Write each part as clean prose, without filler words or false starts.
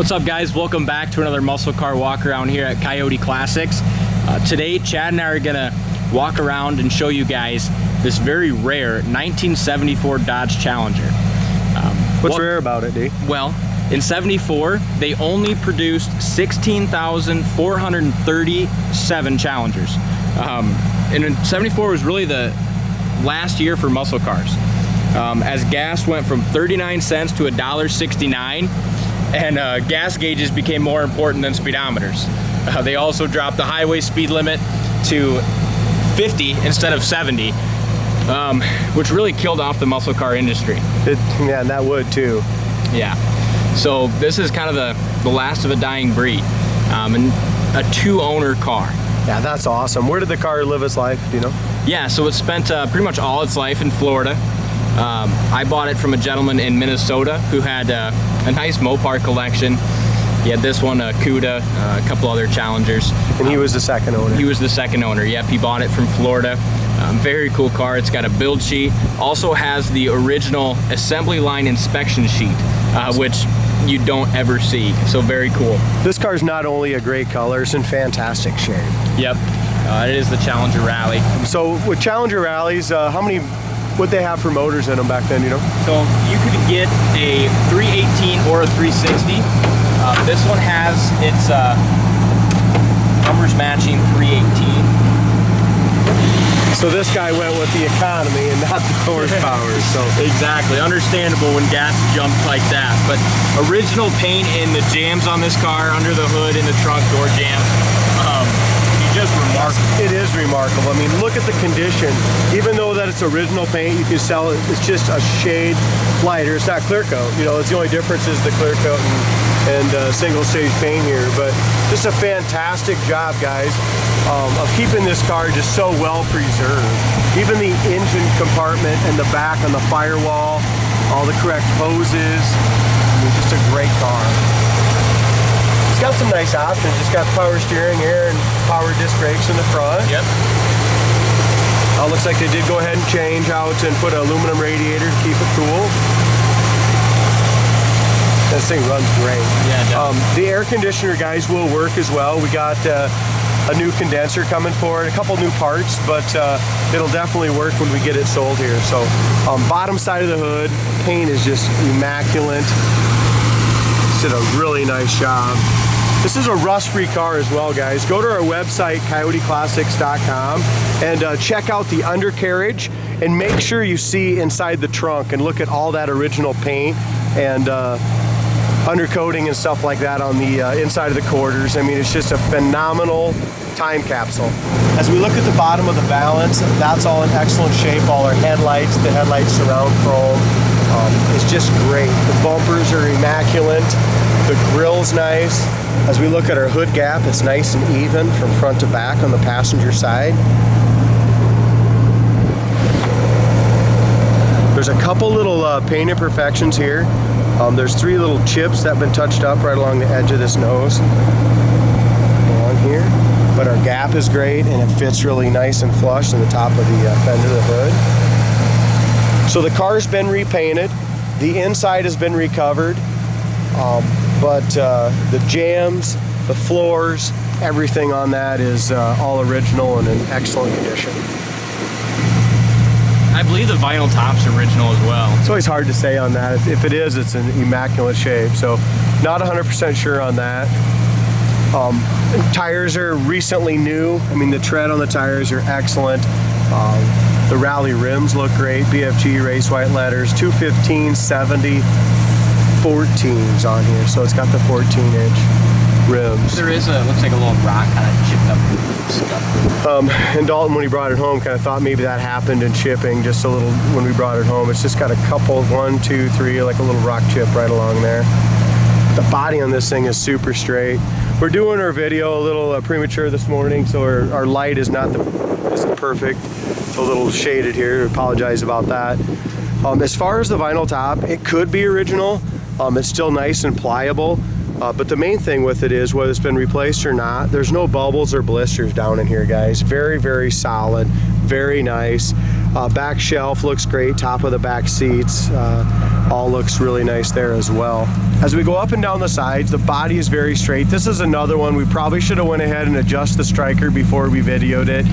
What's up, guys? Welcome back to another muscle car walk around here at Coyote Classics. Today Chad and I are gonna walk around and show you guys this very rare 1974 Dodge Challenger. What's rare about it, D? Well, in 74 they only produced 16,437 Challengers. And in 74 was really the last year for muscle cars, as gas went from 39 cents to $1.69, and gas gauges became more important than speedometers. They also dropped the highway speed limit to 50 instead of 70, which really killed off the muscle car industry. Yeah, and that would too. Yeah, so this is kind of the last of a dying breed, and a two-owner car. Yeah, that's awesome. Where did the car live its life, do you know? Yeah, so it spent pretty much all its life in Florida. I bought it from a gentleman in Minnesota who had a nice Mopar collection. He had this one, a Cuda, a couple other Challengers. And he was the second owner? He was the second owner, yep. He bought it from Florida. Very cool car. It's got a build sheet. Also has the original assembly line inspection sheet, which you don't ever see. So very cool. This car's not only a great color, it's in fantastic shape. Yep, it is the Challenger Rallye. So with Challenger Rallies, how many would they have for motors in them back then, you know? So you could get a 318 or a 360. This one has its numbers matching 318. So this guy went with the economy and not the horsepower. So exactly, understandable when gas jumped like that. But original paint in the jambs on this car, under the hood, in the trunk door jambs. Just remarkable. It is remarkable. I mean, look at the condition. Even though that it's original paint, you can sell it. It's just a shade lighter. It's not clear coat. You know, it's the only difference is the clear coat and single stage paint here. But just a fantastic job, guys, of keeping this car just so well preserved. Even the engine compartment and the back on the firewall, all the correct hoses. I mean, just a great car. It's got some nice options. It's got power steering here and power disc brakes in the front. Yep. Looks like they did go ahead and change out and put an aluminum radiator to keep it cool. This thing runs great. Yeah, the air conditioner, guys, will work as well. We got a new condenser coming for it, a couple new parts, but it'll definitely work when we get it sold here. So bottom side of the hood, paint is just immaculate. Did a really nice job. This is a rust-free car as well, guys. Go to our website, coyoteclassics.com, and check out the undercarriage, and make sure you see inside the trunk and look at all that original paint and undercoating and stuff like that on the inside of the quarters. I mean, it's just a phenomenal time capsule. As we look at the bottom of the balance, that's all in excellent shape. All our headlights, the headlight surround chrome. It's just great. The bumpers are immaculate. The grill's nice. As we look at our hood gap, it's nice and even from front to back on the passenger side. There's a couple little paint imperfections here. There's 3 little chips that have been touched up right along the edge of this nose. Along here. But our gap is great, and it fits really nice and flush in the top of the fender of the hood. So the car's been repainted. The inside has been recovered. But the jambs, the floors, everything on that is all original and in excellent condition. I believe the vinyl top's original as well. It's always hard to say on that. If it is, it's in immaculate shape. So not 100% sure on that. Tires are recently new. I mean, the tread on the tires are excellent. The Rallye rims look great. BFG race white letters, 215/70 14s on here, so it's got the 14-inch rims. There is looks like a little rock kind of chipped up stuff. And Dalton, when he brought it home, kind of thought maybe that happened in shipping just a little when we brought it home. It's just got a couple, 1, 2, 3, like a little rock chip right along there. The body on this thing is super straight. We're doing our video a little premature this morning, so our light is not isn't perfect. It's a little shaded here. I apologize about that. As far as the vinyl top, it could be original. It's still nice and pliable, but the main thing with it is whether it's been replaced or not, there's no bubbles or blisters down in here, guys. Very, very solid, very nice. Back shelf looks great, top of the back seats, all looks really nice there as well. As we go up and down the sides, the body is very straight. This is another one, we probably should have went ahead and adjusted the striker before we videoed it.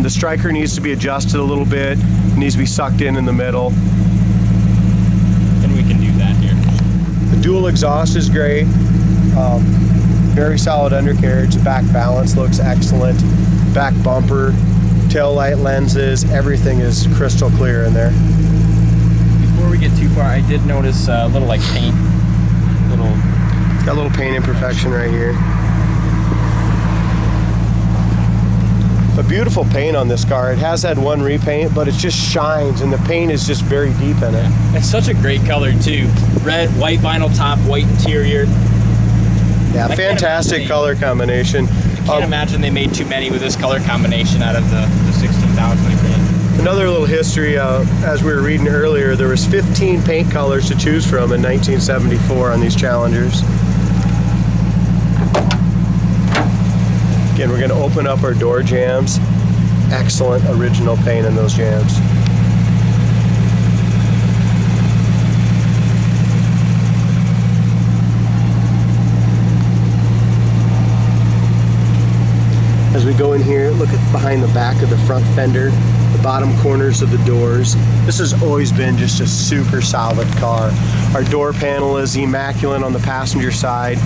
The striker needs to be adjusted a little bit, it needs to be sucked in the middle. And we can do that here. The dual exhaust is great. Very solid undercarriage. The back balance looks excellent. Back bumper, tail light lenses, everything is crystal clear in there. Before we get too far, I did notice a little like paint. Got a little paint imperfection right here. A beautiful paint on this car. It has had one repaint, but it just shines and the paint is just very deep in it. It's such a great color too. Red, white vinyl top, white interior. Yeah, fantastic color combination. I can't imagine they made too many with this color combination out of the 16,000 they made. Another little history, as we were reading earlier, there was 15 paint colors to choose from in 1974 on these Challengers. Again, we're going to open up our door jambs. Excellent original paint in those jambs. As we go in here, look at behind the back of the front fender, the bottom corners of the doors. This has always been just a super solid car. Our door panel is immaculate on the passenger side.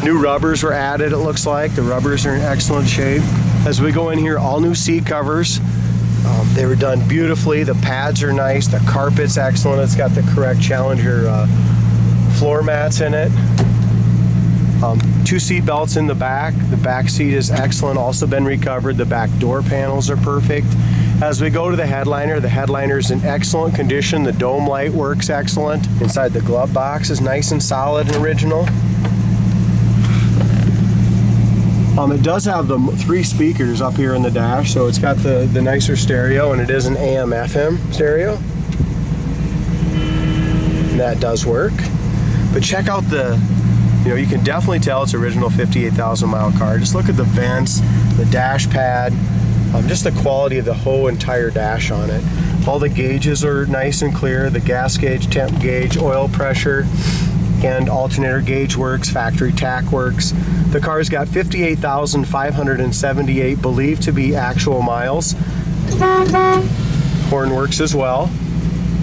New rubbers were added, it looks like. The rubbers are in excellent shape. As we go in here, all new seat covers. They were done beautifully. The pads are nice. The carpet's excellent. It's got the correct Challenger floor mats in it. 2 seat belts in the back. The back seat is excellent, also been recovered. The back door panels are perfect. As we go to the headliner is in excellent condition. The dome light works excellent. Inside the glove box is nice and solid and original. It does have the 3 speakers up here in the dash, so it's got the nicer stereo, and it is an AM/FM stereo. And that does work. But check out you can definitely tell it's original 58,000 mile car. Just look at the vents, the dash pad, just the quality of the whole entire dash on it. All the gauges are nice and clear. The gas gauge, temp gauge, oil pressure, and alternator gauge works, factory tach works. The car's got 58,578 believed to be actual miles. Horn works as well.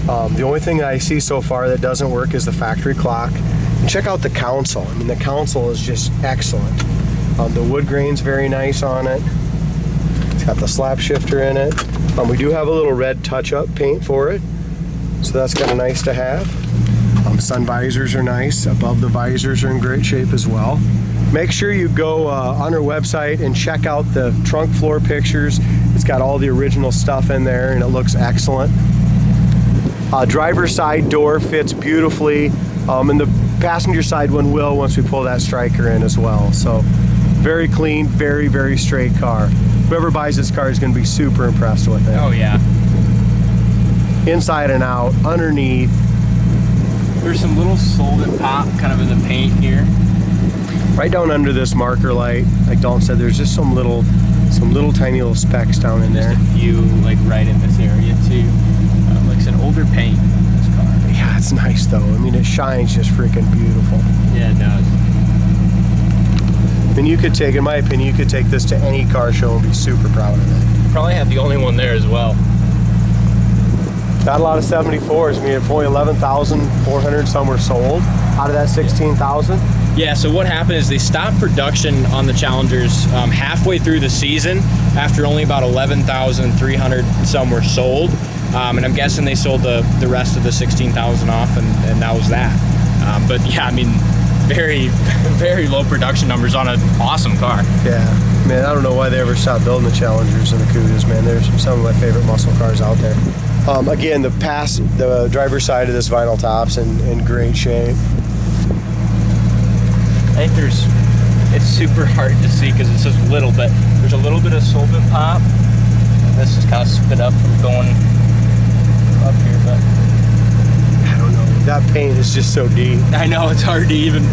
The only thing that I see so far that doesn't work is the factory clock. And check out the console. I mean, the console is just excellent. The wood grain's very nice on it. It's got the slap shifter in it. We do have a little red touch-up paint for it, so that's kind of nice to have. Sun visors are nice. Above the visors are in great shape as well. Make sure you go on our website and check out the trunk floor pictures. It's got all the original stuff in there and it looks excellent. Driver's side door fits beautifully, and the passenger side one will once we pull that striker in as well. So very clean, very, very straight car. Whoever buys this car is going to be super impressed with it. Oh yeah. Inside and out, underneath. There's some little solvent pop kind of in the paint here. Right down under this marker light, like Dalton said, there's just some little tiny little specks down in there. Just a few like right in this area too. Like I said, older paint in this car. Yeah, it's nice though. I mean, it shines just freaking beautiful. Yeah, it does. And you could take, in my opinion, you could take this to any car show and be super proud of it. Probably have the only one there as well. Got a lot of 74s. I mean, if only 11,400 some were sold out of that 16,000. Yeah, so what happened is they stopped production on the Challengers halfway through the season after only about 11,300 some were sold. And I'm guessing they sold the rest of the 16,000 off, and that was that. But yeah, I mean, very, very low production numbers on an awesome car. Yeah, man, I don't know why they ever stopped building the Challengers and the Cuyas, man. They're some of my favorite muscle cars out there. Again, the driver's side of this vinyl top's in great shape. I think it's super hard to see because it's just little, but there's a little bit of solvent pop. And this is kind of spit up from going up here, but I don't know. That paint is just so deep. I know, it's hard to even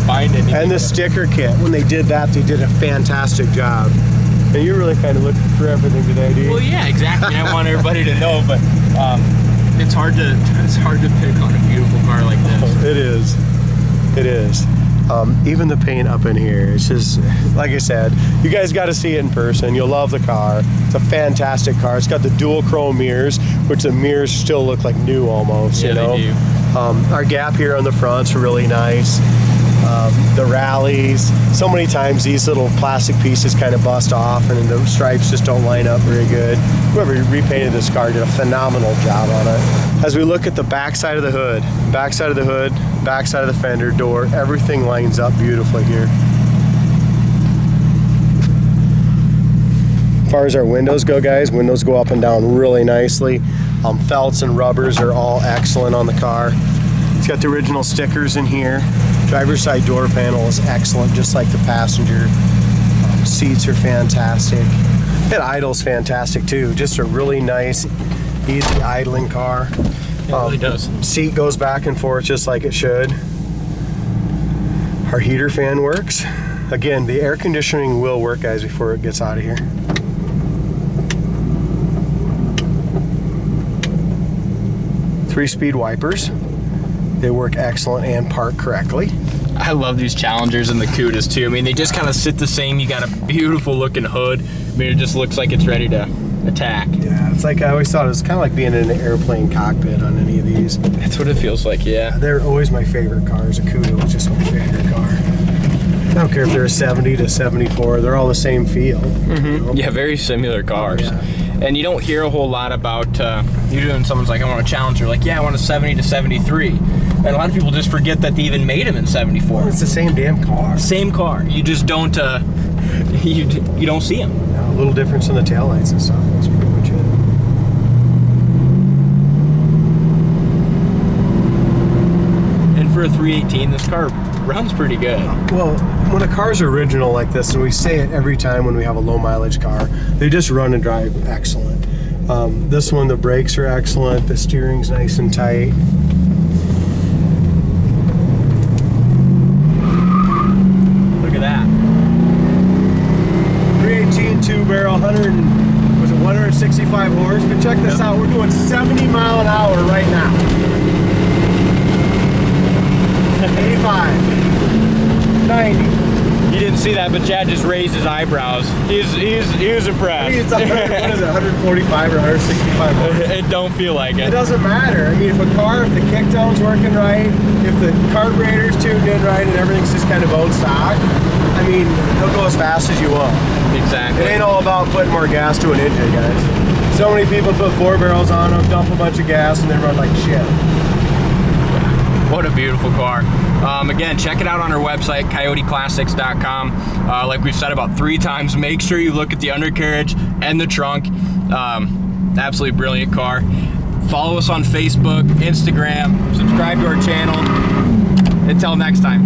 find anything. And the sticker kit, when they did that, they did a fantastic job. And you're really kind of looking for everything today, do you? Well, yeah, exactly. I want everybody to know, but it's hard to pick on a beautiful car like this. Oh, it is. It is. Even the paint up in here, it's just, like I said, you guys got to see it in person. You'll love the car. It's a fantastic car. It's got the dual chrome mirrors, which the mirrors still look like new almost, Yeah, you know? they do. Our gap here on the front's really nice. The Rallies, so many times these little plastic pieces kind of bust off and the stripes just don't line up very good. Whoever repainted this car did a phenomenal job on it. As we look at the back side of the hood, back side of the fender, door, everything lines up beautifully here. As far as our windows go, guys, windows go up and down really nicely. Felts and rubbers are all excellent on the car. It's got the original stickers in here. Driver's side door panel is excellent, just like the passenger. Seats are fantastic. It idles fantastic too. Just a really nice, easy idling car. It really does. Seat goes back and forth just like it should. Our heater fan works. Again, the air conditioning will work, guys, before it gets out of here. Three-speed wipers. They work excellent and park correctly. I love these Challengers and the Cudas too. I mean, they just kind of sit the same. You got a beautiful looking hood. I mean, it just looks like it's ready to attack. Yeah, it's like I always thought it was kind of like being in an airplane cockpit on any of these. That's what it feels like, yeah. They're always my favorite cars. A Cuda was just my favorite car. I don't care if they're a 70 to 74. They're all the same feel. Mm-hmm. You know? Yeah, very similar cars. Yeah. And you don't hear a whole lot about, usually when someone's like, I want a Challenger, like, yeah, I want a 70 to 73. And a lot of people just forget that they even made them in 74. Well, it's the same damn car. Same car. You just don't, you don't see them. Yeah, a little difference in the taillights and stuff. That's pretty much it. And for a 318, this car runs pretty good. Well, when a car's original like this, and we say it every time when we have a low mileage car, they just run and drive excellent. This one, the brakes are excellent. The steering's nice and tight. Look at that. 318 two-barrel, 165 horse. But check this out, we're doing 70 mile an hour right now. 85, 90. You didn't see that, but Chad just raised his eyebrows. He was impressed. I mean, it's 145 or 165 horse. It don't feel like It it. doesn't matter. I mean, if the kickdown's working right, if the carburetor's tuned in right, and everything's just kind of bone stock, I mean, it'll go as fast as you want. Exactly. It ain't all about putting more gas to an engine, guys. So many people put 4 barrels on them, dump a bunch of gas, and they run like shit. What a beautiful car. Again, check it out on our website, coyoteclassics.com. Like we've said about 3 times, make sure you look at the undercarriage and the trunk. Absolutely brilliant car. Follow us on Facebook, Instagram, subscribe to our channel. Until next time.